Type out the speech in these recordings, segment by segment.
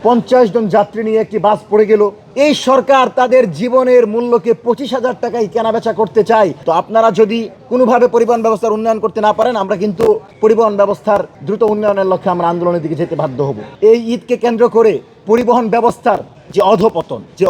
50 জন যাত্রী নিয়ে একটি বাস পড়ে গেল। এই সরকার তাদের জীবনের মূল্যকে 25,000 টাকায় কেনাবেচা করতে চায়। তো আপনারা যদি কোনোভাবে পরিবহন ব্যবস্থার উন্নয়ন করতে না পারেন, আমরা কিন্তু পরিবহন ব্যবস্থার দ্রুত উন্নয়নের লক্ষ্যে আমরা আন্দোলনের দিকে যেতে বাধ্য হব। এই ঈদকে কেন্দ্র করে পরিবহন ব্যবস্থার যে অধপতন, যে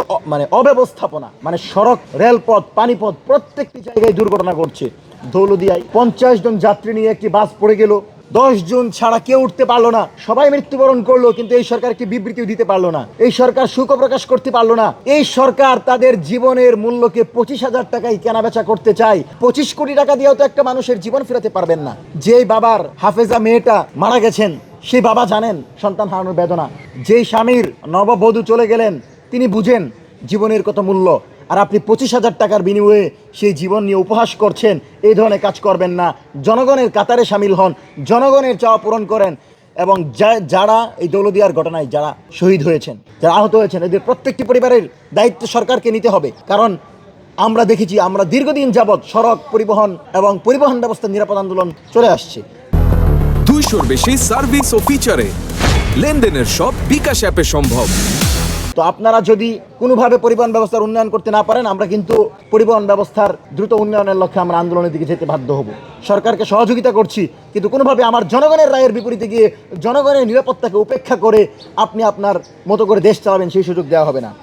অব্যবস্থাপনা, সড়ক, রেলপথ, পানিপথ প্রত্যেকটি জায়গায় দুর্ঘটনা ঘটছে। দৌলদিয়ায় 50 জন যাত্রী নিয়ে একটি বাস পড়ে গেল। 10 জন ছাড়া কেউ উঠতে পারলো না, সবাই মৃত্যুবরণ করলো, কিন্তু এই সরকার একটি বিবৃতিও দিতে পারলো না। এই সরকার শোক প্রকাশ করতে পারলো না। এই সরকার তাদের জীবনের মূল্যকে 25,000 টাকায় কেনাবেচা করতে চায়। 25 কোটি টাকা দিয়েও তো একটা মানুষের জীবন ফেরাতে পারবেন না। যেই বাবার হাফেজা মেয়েটা মারা গেছেন, সেই বাবা জানেন সন্তান হারানোর বেদনা। যেই স্বামীর নববধূ চলে গেলেন, তিনি বুঝেন জীবনের কত মূল্য। আর আপনি 25,000 টাকার বিনিময়ে সেই জীবন নিয়ে উপহাস করছেন। এই ধরনের কাজ করবেন না। জনগণের কাতারে সামিল হন, জনগণের চাওয়া পূরণ করেন। এবং যারা এই দৌলদিয়ার ঘটনায় যারা শহীদ হয়েছেন, যারা আহত হয়েছেন, এদের প্রত্যেকটি পরিবারের দায়িত্ব সরকারকে নিতে হবে। কারণ আমরা দেখেছি, আমরা দীর্ঘদিন যাবৎ সড়ক পরিবহন এবং পরিবহন ব্যবস্থার নিরাপদ আন্দোলন চলে আসছে। 200-র বেশি সার্ভিস ও ফিচারে লেনদেনের সব বিকাশ অ্যাপে সম্ভব। তো আপনারা যদি কোনোভাবে পরিবহন ব্যবস্থার উন্নয়ন করতে না পারেন, আমরা কিন্তু পরিবহন ব্যবস্থার দ্রুত উন্নয়নের লক্ষ্যে আমরা আন্দোলনের দিকে যেতে বাধ্য হব। সরকারকে সহযোগিতা করছি, কিন্তু কোনোভাবে আমার জনগণের রায়ের বিপরীতে গিয়ে জনগণের নিরাপত্তাকে উপেক্ষা করে আপনি আপনার মতো করে দেশ চালাবেন, সেই সুযোগ দেওয়া হবে না।